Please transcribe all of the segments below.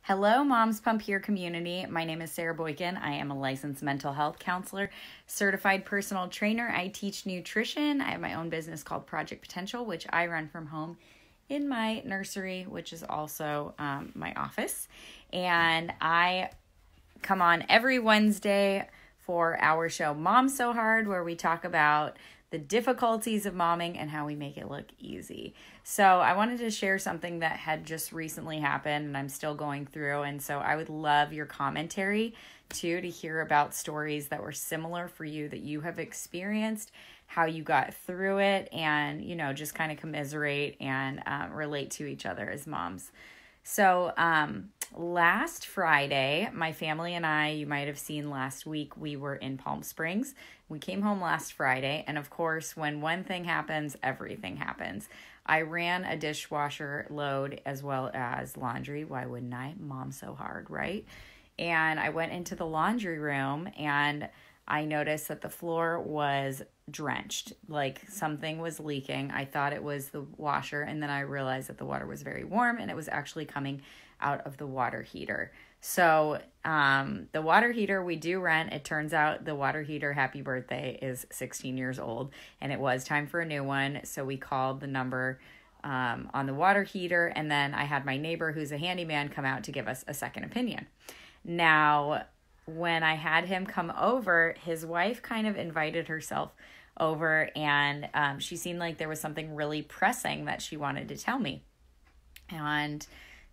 Hello, Moms Pump Here community. My name is Sara Boykan. I am a licensed mental health counselor, certified personal trainer. I teach nutrition. I have my own business called Project Potential, which I run from home in my nursery, which is also my office. And I come on every Wednesday for our show, Mom So Hard, where we talk about the difficulties of momming and how we make it look easy. So I wanted to share something that had just recently happened and I'm still going through. And so I would love your commentary too, to hear about stories that were similar for you that you have experienced, how you got through it, and, you know, just kind of commiserate and relate to each other as moms. So last Friday, my family and I, you might have seen last week, we were in Palm Springs. We came home last Friday, and of course, when one thing happens, everything happens. I ran a dishwasher load as well as laundry. Why wouldn't I? Mom so hard, right? And I went into the laundry room, and I noticed that the floor was drenched, like something was leaking. I thought it was the washer, and then I realized that the water was very warm, and it was actually coming out of the water heater. So the water heater we do rent, it turns out the water heater, happy birthday, is 16 years old, and it was time for a new one. So we called the number on the water heater, and then I had my neighbor, who's a handyman, come out to give us a second opinion. Now, when I had him come over, his wife kind of invited herself over, and she seemed like there was something really pressing that she wanted to tell me. And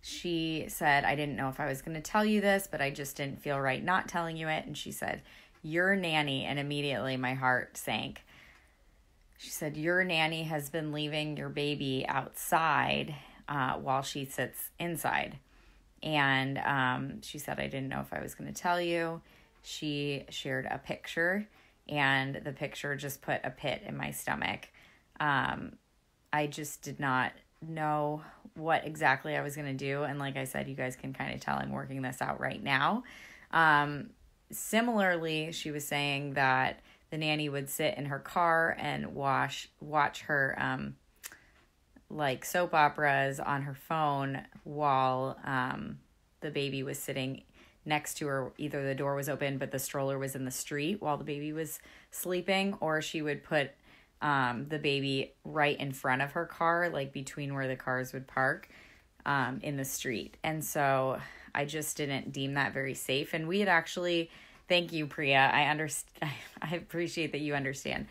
she said, I didn't know if I was going to tell you this, but I just didn't feel right not telling you it. And she said, your nanny. And immediately my heart sank. She said, your nanny has been leaving your baby outside while she sits inside. And she said, I didn't know if I was going to tell you. She shared a picture, and the picture just put a pit in my stomach. I just did not know what exactly I was going to do. And like I said, you guys can kind of tell I'm working this out right now. Similarly, she was saying that the nanny would sit in her car and watch her like soap operas on her phone while the baby was sitting next to her. Either the door was open, but the stroller was in the street while the baby was sleeping, or she would put the baby right in front of her car, like between where the cars would park in the street. And so I just didn't deem that very safe. And we had actually, thank you, Priya. I appreciate that you understand.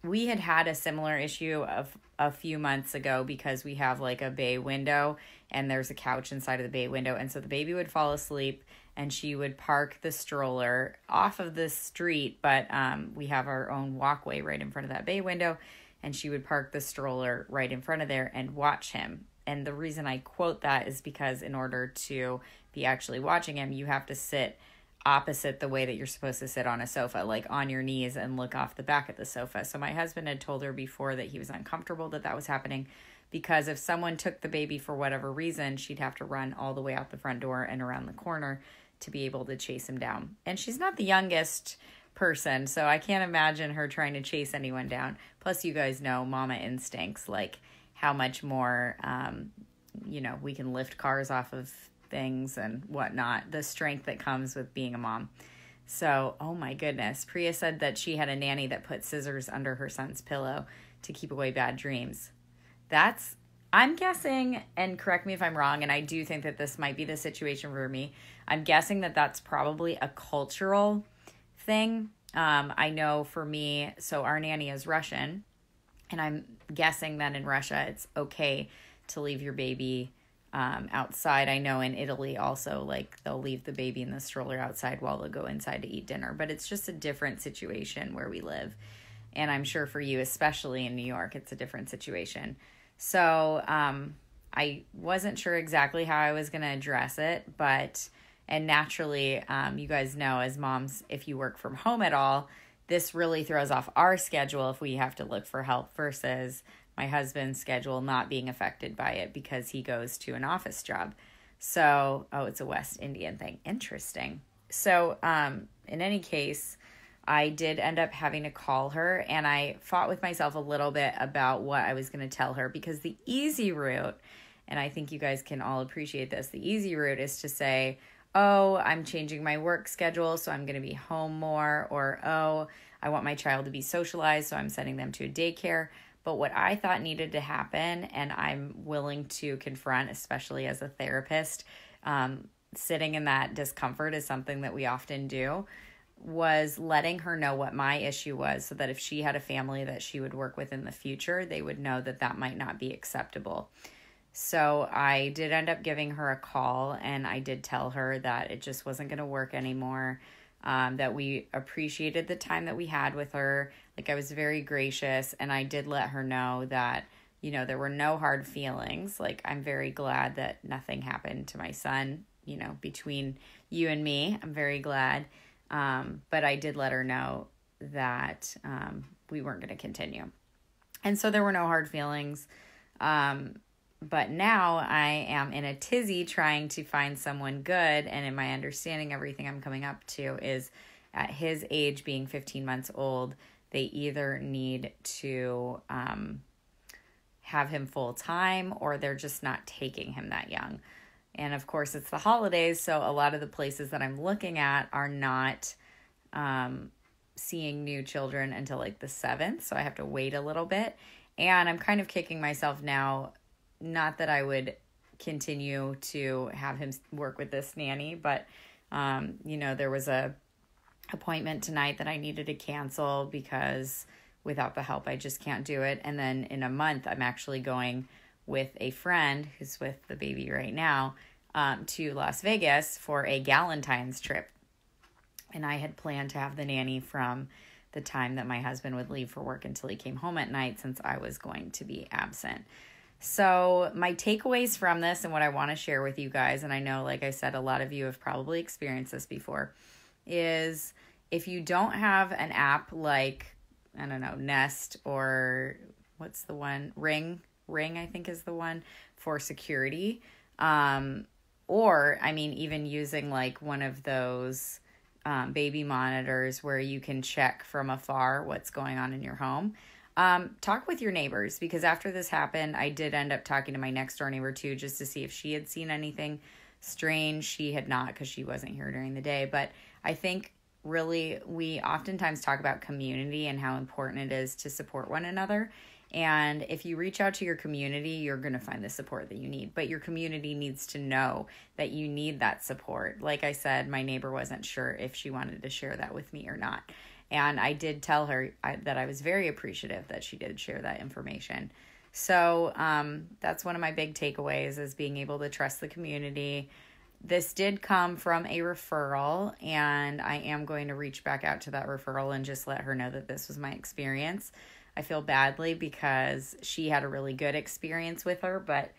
We had a similar issue of a few months ago because we have like a bay window and there's a couch inside of the bay window. And so the baby would fall asleep and she would park the stroller off of the street, but we have our own walkway right in front of that bay window, and she would park the stroller right in front of there and watch him. And the reason I quote that is because in order to be actually watching him, you have to sit opposite the way that you're supposed to sit on a sofa, like on your knees and look off the back of the sofa. So my husband had told her before that he was uncomfortable that was happening, because if someone took the baby for whatever reason, she'd have to run all the way out the front door and around the corner to be able to chase him down. And she's not the youngest person, so I can't imagine her trying to chase anyone down. Plus, you guys know mama instincts, like how much more, we can lift cars off of things and whatnot, the strength that comes with being a mom. So, oh my goodness. Priya said that she had a nanny that put scissors under her son's pillow to keep away bad dreams. I'm guessing, and correct me if I'm wrong, and I do think that this might be the situation for me. I'm guessing that that's probably a cultural thing. I know for me, so our nanny is Russian, and I'm guessing that in Russia it's okay to leave your baby outside. I know in Italy also, like, they'll leave the baby in the stroller outside while they'll go inside to eat dinner. But it's just a different situation where we live. And I'm sure for you, especially in New York, it's a different situation. So I wasn't sure exactly how I was going to address it, and naturally, you guys know as moms, if you work from home at all, this really throws off our schedule if we have to look for help versus my husband's schedule not being affected by it because he goes to an office job. So, it's a West Indian thing. Interesting. So, in any case, I did end up having to call her, and I fought with myself a little bit about what I was going to tell her, because the easy route And I think you guys can all appreciate this. The easy route is to say, oh, I'm changing my work schedule, so I'm going to be home more. Or, oh, I want my child to be socialized, so I'm sending them to a daycare. But what I thought needed to happen, and I'm willing to confront, especially as a therapist, sitting in that discomfort is something that we often do, was letting her know what my issue was, so that if she had a family that she would work with in the future, they would know that that might not be acceptable. So I did end up giving her a call, and I did tell her that it just wasn't going to work anymore, that we appreciated the time that we had with her. Like, I was very gracious, and I did let her know that, you know, there were no hard feelings. Like, I'm very glad that nothing happened to my son, you know, between you and me. I'm very glad. But I did let her know that we weren't going to continue. And so there were no hard feelings. But now I am in a tizzy trying to find someone good. And in my understanding, everything I'm coming up to is at his age, being 15 months old, they either need to have him full time, or they're just not taking him that young. And of course, it's the holidays, so a lot of the places that I'm looking at are not seeing new children until like the 7th, so I have to wait a little bit. And I'm kind of kicking myself now, not that I would continue to have him work with this nanny, but you know, there was a appointment tonight that I needed to cancel because without the help, I just can't do it. And then in a month, I'm actually going with a friend who's with the baby right now to Las Vegas for a Galentine's trip. And I had planned to have the nanny from the time that my husband would leave for work until he came home at night, since I was going to be absent. So my takeaways from this, and what I want to share with you guys, and I know, like I said, a lot of you have probably experienced this before, is if you don't have an app like, I don't know, Nest, or what's the one? Ring, I think is the one for security. Or, I mean, even using like one of those baby monitors where you can check from afar what's going on in your home. Talk with your neighbors, because after this happened, I did end up talking to my next door neighbor too, just to see if she had seen anything strange. She had not, because she wasn't here during the day. But I think really we oftentimes talk about community and how important it is to support one another. And if you reach out to your community, you're going to find the support that you need. But your community needs to know that you need that support. Like I said, my neighbor wasn't sure if she wanted to share that with me or not. And I did tell her that I was very appreciative that she did share that information. So that's one of my big takeaways, is being able to trust the community. This did come from a referral, and I am going to reach back out to that referral and just let her know that this was my experience. I feel badly because she had a really good experience with her, but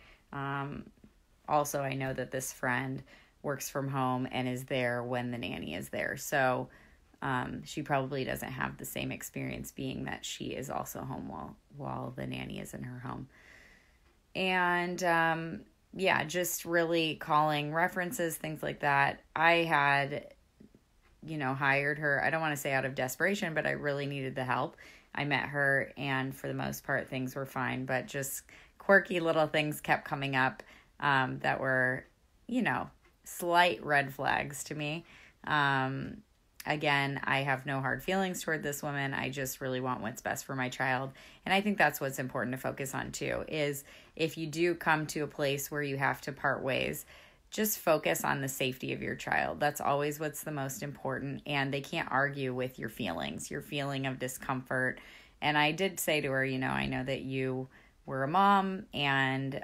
also I know that this friend works from home and is there when the nanny is there. So she probably doesn't have the same experience, being that she is also home while the nanny is in her home. And yeah, just really calling references, things like that. I had, hired her. I don't want to say out of desperation, but I really needed the help. I met her, and for the most part, things were fine, but just quirky little things kept coming up that were, slight red flags to me. Again, I have no hard feelings toward this woman. I just really want what's best for my child. And I think that's what's important to focus on too, is if you do come to a place where you have to part ways, just focus on the safety of your child. That's always what's the most important. And they can't argue with your feelings, your feeling of discomfort. And I did say to her, I know that you were a mom, and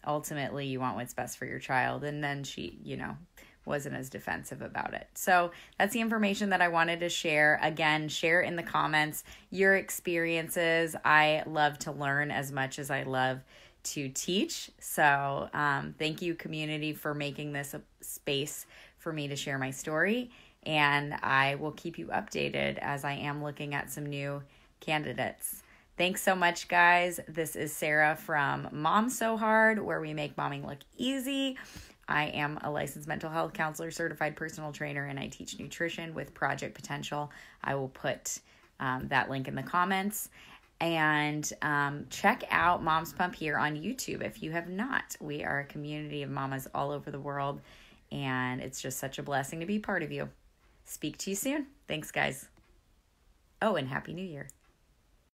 ultimately you want what's best for your child. And then she, wasn't as defensive about it. So that's the information that I wanted to share. Again, share in the comments your experiences. I love to learn as much as I love to teach. So thank you, community, for making this a space for me to share my story. And I will keep you updated as I am looking at some new candidates. Thanks so much, guys. This is Sara from Mom So Hard, where we make momming look easy. I am a licensed mental health counselor, certified personal trainer, and I teach nutrition with Project Potential. I will put that link in the comments. And check out Moms Pump Here on YouTube if you have not. We are a community of mamas all over the world, and it's just such a blessing to be part of you. Speak to you soon. Thanks, guys. Oh, and Happy New Year.